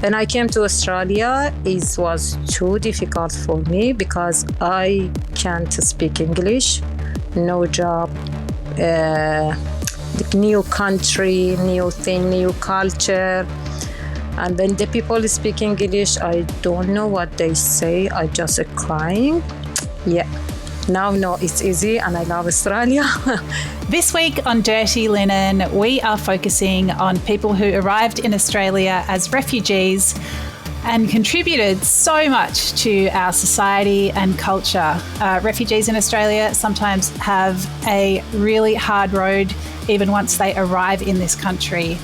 When I came to Australia, it was too difficult for me because I can't speak English, no job, new country, new thing, new culture. And when the people speak English, I don't know what they say. I just crying. Yeah. Now, no, it's easy and I love Australia. This week on Dirty Linen, we are focusing on people who arrived in Australia as refugees and contributed so much to our society and culture. Refugees in Australia sometimes have a really hard road even once they arrive in this country.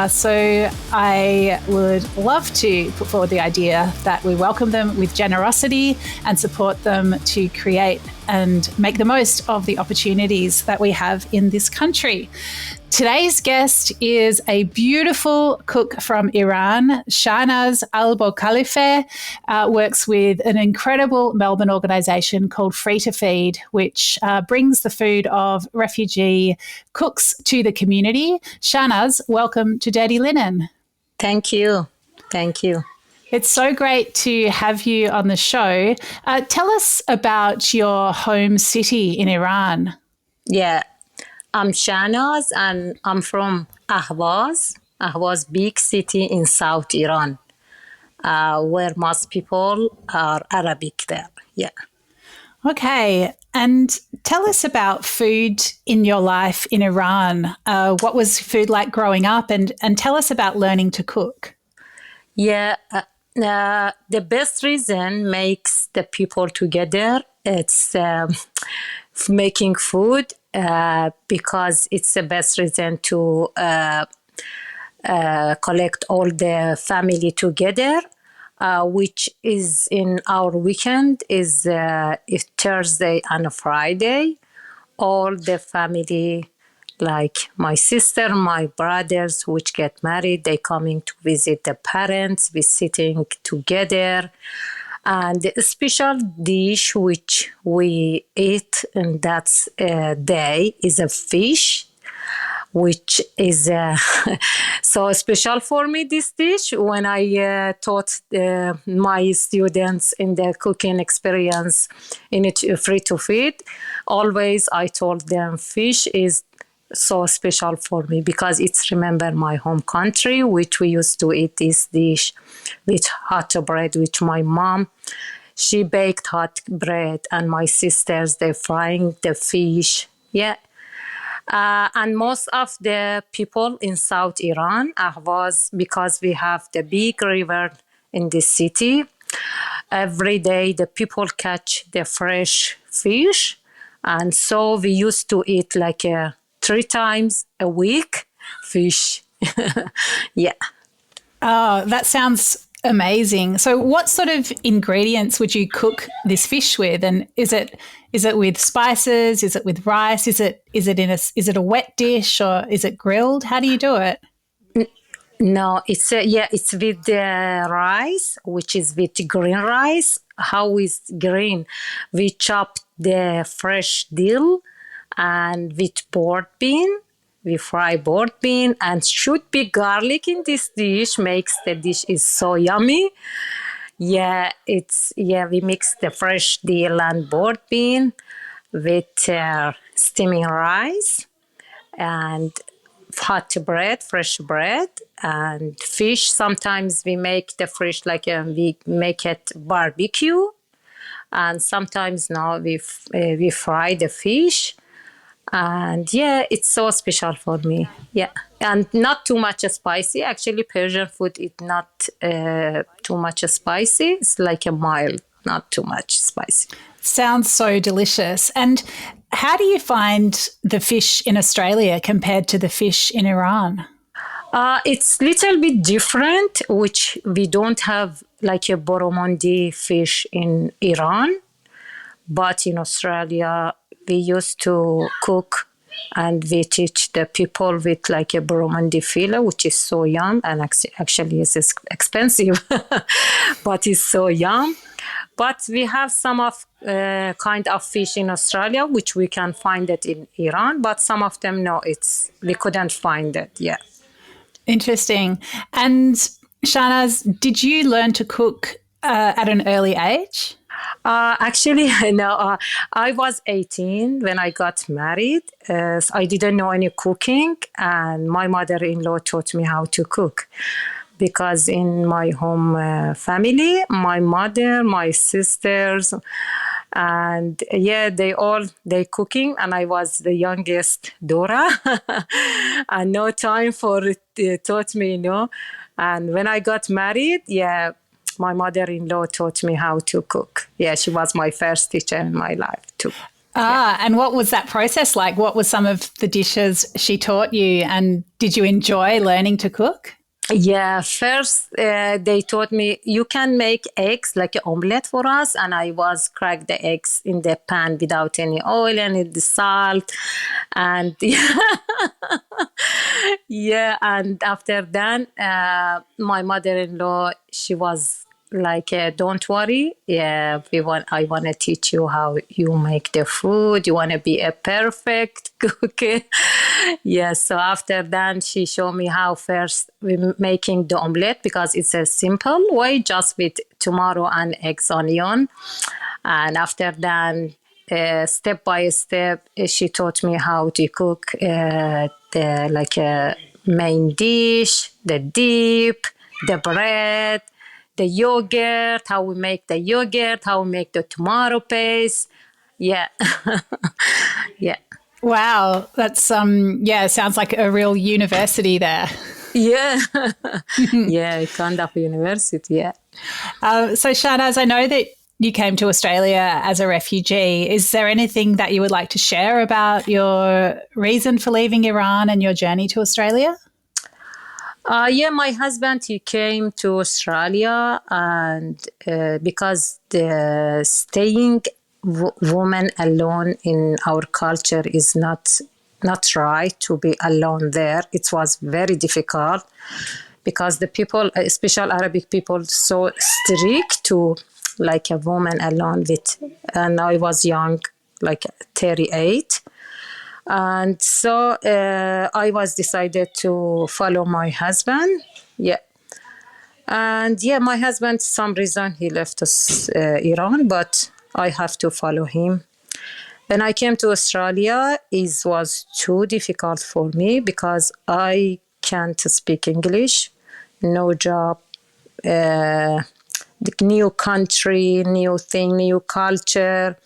So I would love to put forward the idea that we welcome them with generosity and support them to create and make the most of the opportunities that we have in this country. Today's guest is a beautiful cook from Iran. Shahnaz Albokhalifeh works with an incredible Melbourne organisation called Feed, which brings the food of refugee cooks to the community. Shahnaz, welcome to Dirty Linen. Thank you. Thank you. It's so great to have you on the show. Tell us about your home city in Iran. Yeah. I'm Shahnaz and I'm from Ahvaz. Ahvaz, big city in South Iran, where most people are Arabic there. Yeah. Okay. And tell us about food in your life in Iran. What was food like growing up? And tell us about learning to cook. Yeah. The best reason makes the people together. It's making food. Because it's the best reason to collect all the family together, which is in our weekend is Thursday and Friday. All the family, like my sister, my brothers, which get married, they coming to visit the parents, we sitting together. And the special dish which we eat in that day is a fish, which is so special for me, this dish. When I taught my students in the cooking experience in it Free to Feed, always I told them fish is so special for me because it's remember my home country, which we used to eat this dish with hot bread, which my mom, she baked hot bread and my sisters, they frying the fish. Yeah. And most of the people in South Iran, Ahvaz, because we have the big river in the city, every day the people catch the fresh fish. And so we used to eat like 3 times a week fish. Yeah. Oh, that sounds amazing. So what sort of ingredients would you cook this fish with? And is it with spices? Is it with rice? Is it a wet dish or is it grilled? How do you do it? No, it's with the rice, which is with green rice. How is green? We chop the fresh dill and with board bean. We fry board bean and should be garlic in this dish makes the dish is so yummy. Yeah, we mix the fresh dill and board bean with steaming rice and hot bread, fresh bread and fish. Sometimes we make the fish like we make it barbecue, and sometimes now we fry the fish. And yeah, it's so special for me. Yeah. And not too much spicy. Actually, Persian food is not too much spicy. It's like a mild, not too much spicy. Sounds so delicious. And how do you find the fish in Australia compared to the fish in Iran? It's a little bit different, which we don't have like a Boromondi fish in Iran. But in Australia, we used to cook and we teach the people with like a Boromondi filo, which is so yum and actually is expensive, but it's so yum. But we have some of kind of fish in Australia, which we can find it in Iran, but some of them, no, we couldn't find it. Yeah. Interesting. And Shahnaz, did you learn to cook at an early age? Actually, no. I was 18 when I got married. So I didn't know any cooking, and my mother-in-law taught me how to cook. Because in my home family, my mother, my sisters, and yeah, they cooking, and I was the youngest Dora, and no time for it taught me, And when I got married, yeah, my mother-in-law taught me how to cook. Yeah, she was my first teacher in my life too. And what was that process like? What were some of the dishes she taught you, and did you enjoy learning to cook? Yeah, first they taught me you can make eggs like an omelette for us, and I was crack the eggs in the pan without any oil and the salt, and yeah, and after that, my mother-in-law, she was like, don't worry, yeah, I want to teach you how you make the food. You want to be a perfect cook. Yeah, so after that, she showed me how first we making the omelette, because it's a simple way, just with tomato and eggs, onion. And after that, step by step, she taught me how to cook the like main dish, the dip, the bread, the yogurt, how we make the yogurt, how we make the tomato paste. Yeah. Yeah. Wow, that's sounds like a real university there. Yeah. Yeah, kind of university, yeah. So Shahnaz, I know that you came to Australia as a refugee. Is there anything that you would like to share about your reason for leaving Iran and your journey to Australia? Yeah, my husband, he came to Australia, and because the staying woman alone in our culture is not right to be alone there. It was very difficult because the people, especially Arabic people, so strict to like a woman alone with, and I was young, like 38. And so I was decided to follow my husband. Yeah. And yeah, my husband, some reason he left us Iran, but I have to follow him. When I came to Australia, it was too difficult for me because I can't speak English, no job, the new country, new thing, new culture.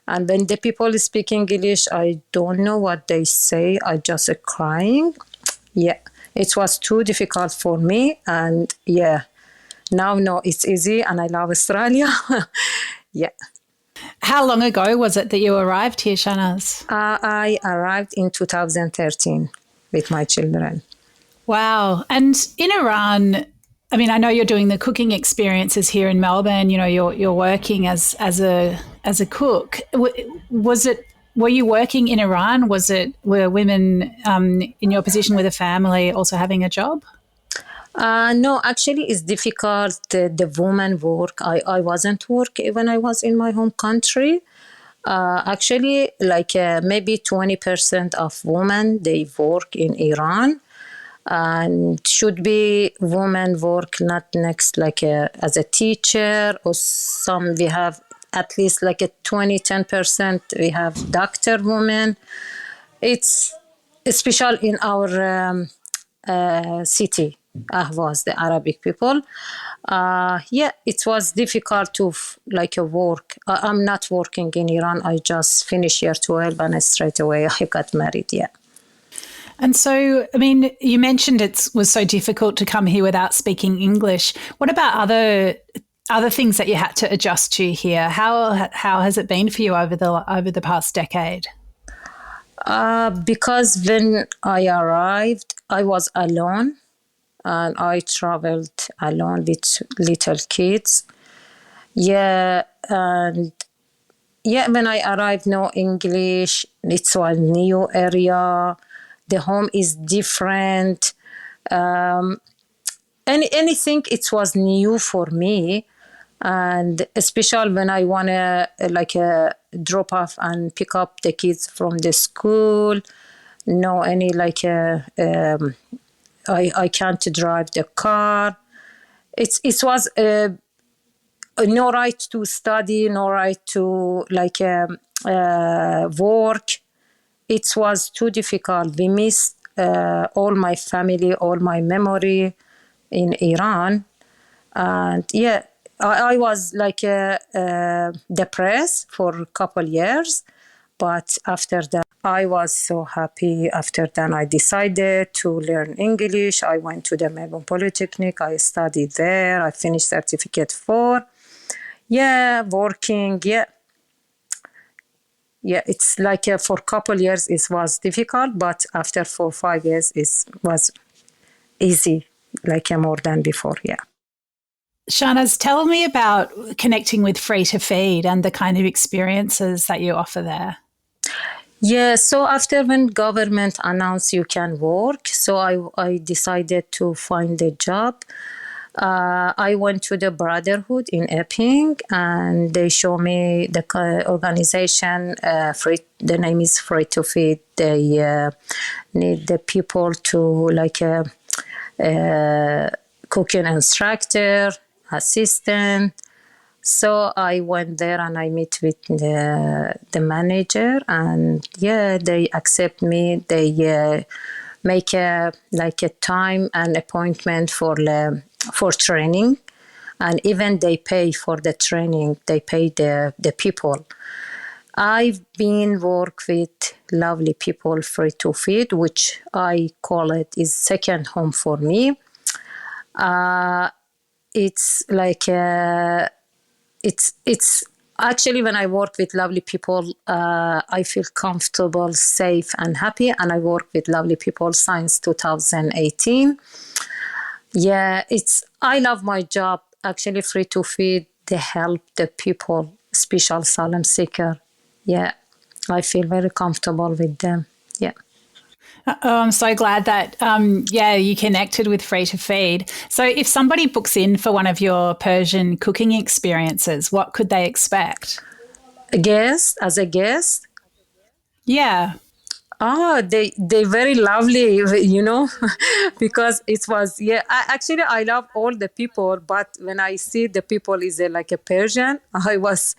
And when the people speak English, I don't know what they say. I just crying. Yeah, it was too difficult for me. And yeah, now no, it's easy, and I love Australia. Yeah. How long ago was it that you arrived here, Shahnaz? I arrived in 2013 with my children. Wow. And in Iran, I mean, I know you're doing the cooking experiences here in Melbourne. You know, you're working as a cook. Were you working in Iran? Were women in your position with a family also having a job? No, actually, it's difficult. The woman work. I wasn't work when I was in my home country. Actually, like maybe 20% of women, they work in Iran. And should be women work not next like as a teacher, or some we have at least like a 10% we have doctor women. It's special in our city, Ahvaz, the Arabic people. Yeah, it was difficult to like a work. I'm not working in Iran. I just finished year 12 and straight away I got married. Yeah. And so, I mean, you mentioned it was so difficult to come here without speaking English. What about other things that you had to adjust to here? How has it been for you over the past decade? Because when I arrived, I was alone, and I traveled alone with little kids. Yeah, and yeah, when I arrived, no English. It's a new area. The home is different. Anything, it was new for me. And especially when I want to drop off and pick up the kids from the school, no any I can't drive the car. it was no right to study, no right to work. It was too difficult. We missed all my family, all my memory in Iran. And yeah, I was depressed for a couple years. But after that, I was so happy. After that, I decided to learn English. I went to the Melbourne Polytechnic. I studied there. I finished certificate 4. Yeah, working. Yeah. Yeah, it's for a couple years it was difficult, but after 4 or 5 years it was easy, more than before. Yeah. Shahnaz, tell me about connecting with Free to Feed and the kind of experiences that you offer there. Yeah, so after when government announced you can work, so I decided to find a job. I went to the Brotherhood in Epping, and they show me the organization. The name is Free to Feed. They need the people to cooking instructor, assistant. So I went there and I met with the manager, and yeah, they accept me. They make a time and appointment for training, and even they pay for the training. They pay the people. I've been work with lovely people, Free to Feed, which I call it is second home for me. It's it's actually when I work with lovely people, I feel comfortable, safe, and happy. And I work with lovely people since 2018. Yeah, I love my job. Actually, Free to Feed, they help the people, special asylum seeker. Yeah, I feel very comfortable with them. Yeah. Oh, I'm so glad that, you connected with Free to Feed. So if somebody books in for one of your Persian cooking experiences, what could they expect? As a guest? Yeah. Oh, they very lovely, because it was actually I love all the people, but when I see the people is like a Persian, I was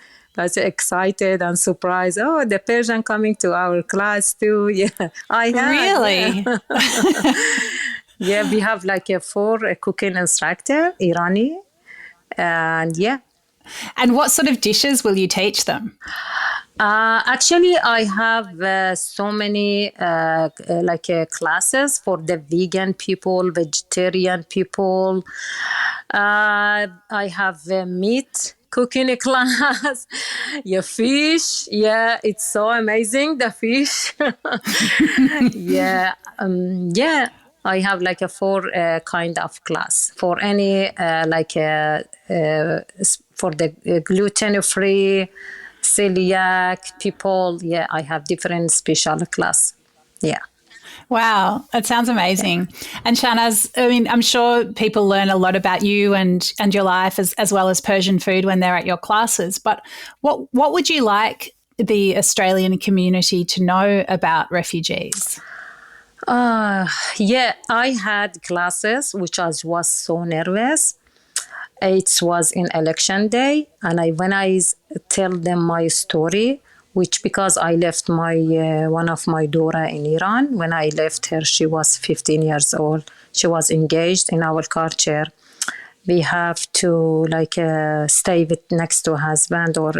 excited and surprised. Oh, the Persian coming to our class too. Yeah, I had. Really? Yeah, yeah, we have a 4 cooking instructor, Irani, and yeah. And what sort of dishes will you teach them? Actually, I have so many classes for the vegan people, vegetarian people. I have a meat cooking class. Yeah, fish. Yeah, it's so amazing, the fish. Yeah, yeah. I have a 4 kind of class for any for the gluten free, celiac people. Yeah, I have different special class. Yeah. Wow, that sounds amazing. And Shahnaz, I mean, I'm sure people learn a lot about you and your life as well as Persian food when they're at your classes. But what would you like the Australian community to know about refugees? Yeah, I had classes which I was so nervous. It was in election day, and when I tell them my story, which because I left my one of my daughter in Iran. When I left her, she was 15 years old. She was engaged in our culture. We have to stay with next to husband, or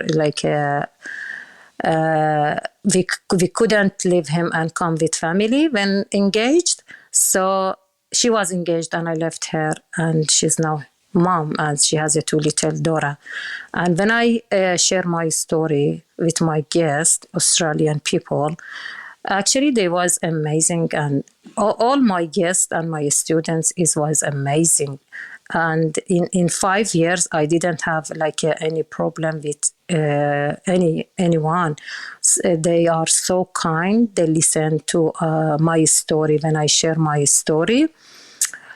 we couldn't leave him and come with family when engaged. So she was engaged and I left her, and she's now mom and she has a 2 little daughter. And when I share my story with my guests, Australian people, actually they was amazing, and all my guests and my students was amazing. And in 5 years, I didn't have any problem with anyone. They are so kind. They listen to my story when I share my story.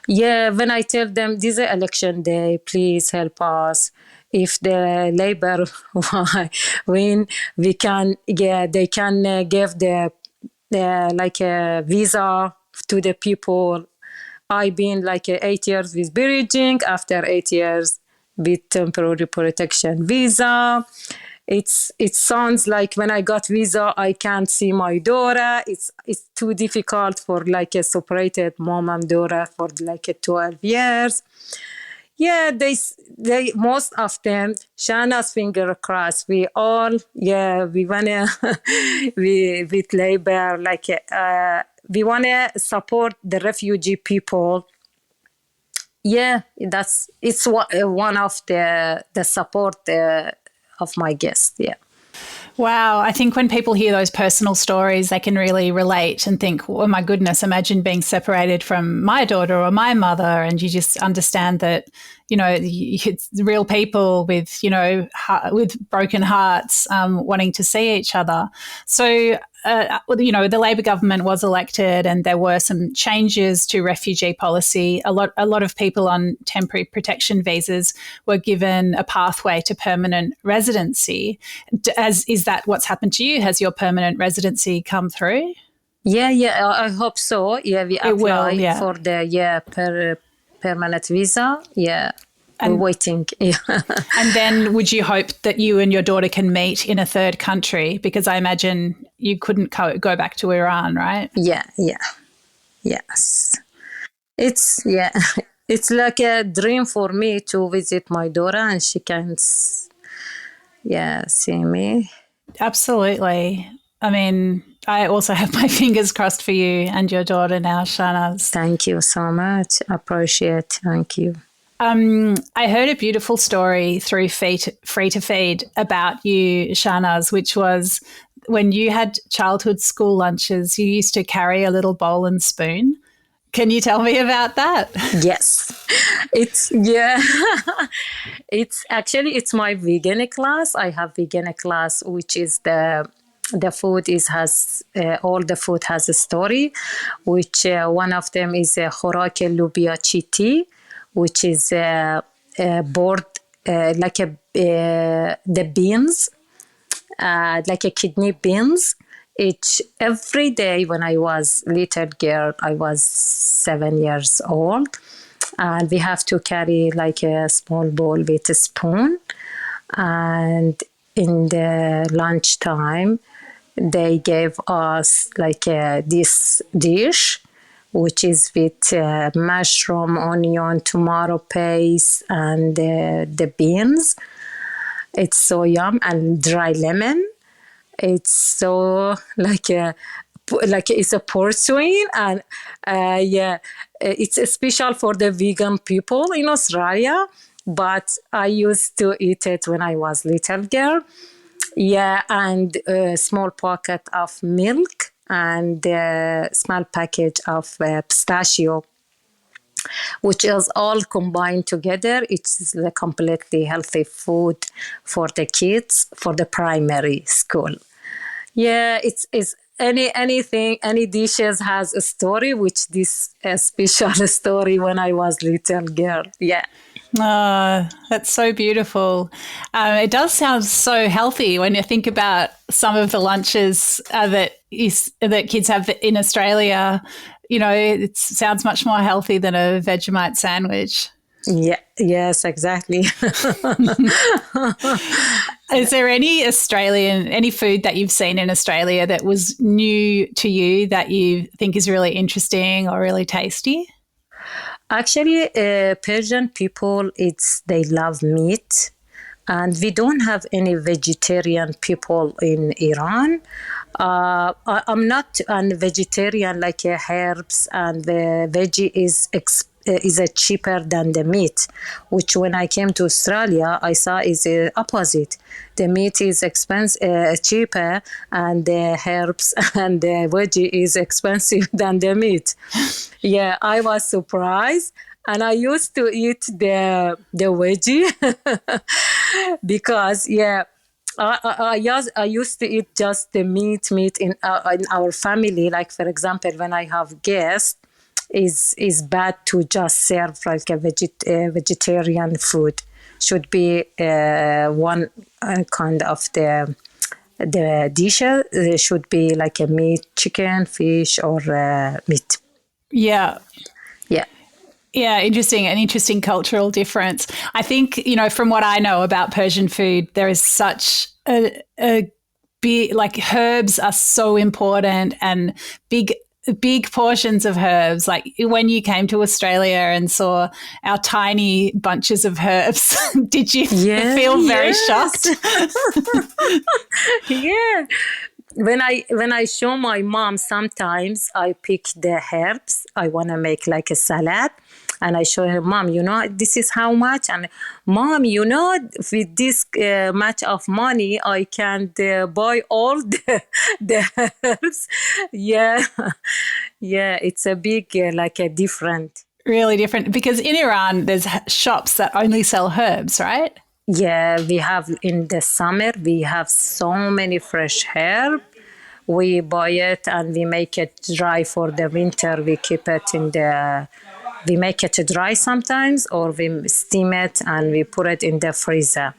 Yeah, when I tell them this is election day, please help us. If the Labour win, we can. Yeah, they can give the a visa to the people. I've been like 8 years with Beijing, after 8 years with temporary protection visa. It sounds like when I got visa, I can't see my daughter. It's too difficult for like a separated mom and daughter for like 12 years. Yeah, they most of them, Shana's finger crossed. We all, yeah, we wanna, we with labor, like, we wanna support the refugee people. Yeah, it's one of the support of my guests. Yeah. Wow. I think when people hear those personal stories, they can really relate and think, oh my goodness, imagine being separated from my daughter or my mother. And you just understand that, you know, it's real people with, you know, with broken hearts wanting to see each other. So, you know, the Labor government was elected and there were some changes to refugee policy. A lot of people on temporary protection visas were given a pathway to permanent residency. Is that what's happened to you? Has your permanent residency come through? Yeah, I hope so. Yeah, we It will, apply yeah. for the permanent visa. Yeah, we're And waiting. Yeah. And then would you hope that you and your daughter can meet in a third country? Because I imagine you couldn't go back to Iran, right? Yes. It's yeah, it's like a dream for me to visit my daughter and she can, yeah, see me. Absolutely. I mean, I also have my fingers crossed for you and your daughter now, Shahnaz. Thank you so much. Appreciate. Thank you. I heard a beautiful story through Free to Feed about you, Shahnaz, which was when you had childhood school lunches, you used to carry a little bowl and spoon. Can you tell me about that? Yes. It's yeah. It's my vegan class. I have vegan class, which is the food has all the food has a story, which one of them is خوراک لوبیا چیتی, which is board like the beans, like a kidney beans. Every day when I was little girl, I was 7 years old, and we have to carry like a small bowl with a spoon, and in the lunchtime they gave us like this dish, which is with mushroom, onion, tomato paste, and the beans. It's so yum, and dry lemon. It's so like it's a porcelain, and yeah, it's special for the vegan people in Australia. But I used to eat it when I was little girl. Yeah, and a small pocket of milk and a small package of pistachio, which is all combined together. It's a completely healthy food for the kids for the primary school. Yeah, it's any dishes has a story, which this a special story when I was little girl. Yeah. Oh, that's so beautiful. It does sound so healthy when you think about some of the lunches that kids have in Australia. You know, it sounds much more healthy than a Vegemite sandwich. Yeah. Yes, exactly. Is there any food that you've seen in Australia that was new to you that you think is really interesting or really tasty? Actually, Persian people, they love meat, and we don't have any vegetarian people in Iran. I'm not a vegetarian, like herbs and the veggie is cheaper than the meat, which when I came to Australia, I saw is the opposite. The meat is cheaper, and the herbs and the veggie is expensive than the meat. Yeah, I was surprised. And I used to eat the veggie because, yeah, I used to eat just the meat in our family. Like, for example, when I have guests, is bad to just serve like a vegetarian food. Should be one kind of the dishes should be like a meat, chicken, fish, or meat. Yeah. Yeah. Yeah, interesting. An interesting cultural difference. I think, from what I know about Persian food, there is such a big, like, herbs are so important, and big portions of herbs. Like when you came to Australia and saw our tiny bunches of herbs, did you feel very shocked? Yeah. When I show my mom, sometimes I pick the herbs. I want to make like a salad. And I show her, Mom, this is how much. And Mom, with this much of money, I can buy all the herbs. Yeah. Yeah, it's a big, like a different. Really different. Because in Iran, there's shops that only sell herbs, right? Yeah, we have in the summer, we have so many fresh herb. We buy it and we make it dry for the winter. We keep it we make it dry sometimes, or we steam it and we put it in the freezer.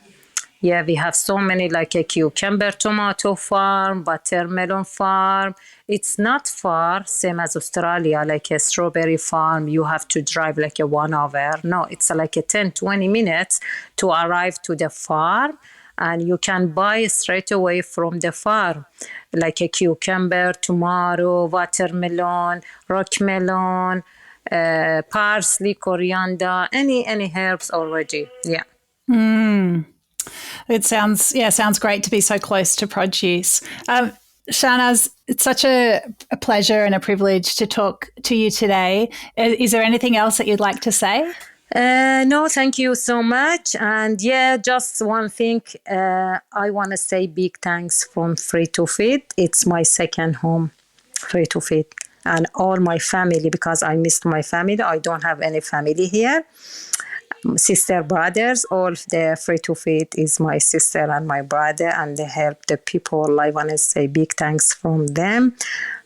Yeah, we have so many, like a cucumber tomato farm, buttermelon farm. It's not far, same as Australia, like a strawberry farm. You have to drive like a 1 hour. No, it's like a 10-20 minutes to arrive to the farm. And you can buy straight away from the farm, like a cucumber, tomato, watermelon, rock melon, parsley, coriander, any herbs already. Yeah. It sounds great to be so close to produce. Shahnaz, it's such a pleasure and a privilege to talk to you today. Is there anything else that you'd like to say? No, thank you so much. And yeah, just one thing. I want to say big thanks from Free to Feed. It's my second home, Free to Feed. And all my family, because I missed my family. I don't have any family here. Sister, brothers, all the Free to Feed is my sister and my brother, and they help the people. I want to say big thanks from them.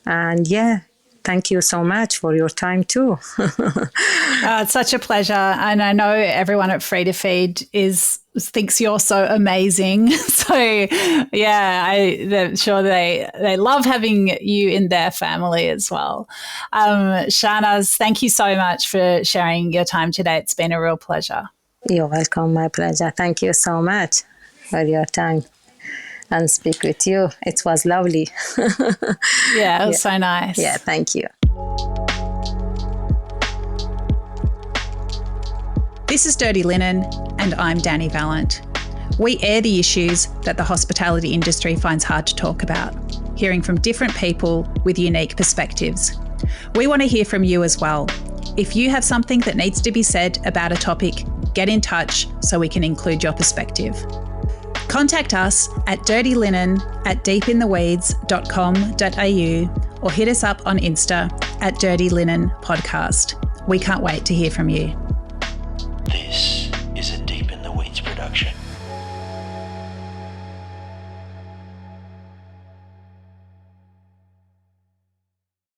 And yeah, thank you so much for your time too. It's such a pleasure. And I know everyone at Free to Feed thinks you're so amazing. So yeah, I'm sure they love having you in their family as well. Shahnaz, thank you so much for sharing your time today. It's been a real pleasure. You're welcome. My pleasure. Thank you so much for your time and speak with you. It was lovely. Yeah, it was so nice. Yeah, thank you. This is Dirty Linen, and I'm Dani Valent. We air the issues that the hospitality industry finds hard to talk about, hearing from different people with unique perspectives. We want to hear from you as well. If you have something that needs to be said about a topic, get in touch so we can include your perspective. Contact us at dirtyLinen@deepintheweeds.com.au or hit us up on Insta at Dirty Linen Podcast. We can't wait to hear from you. This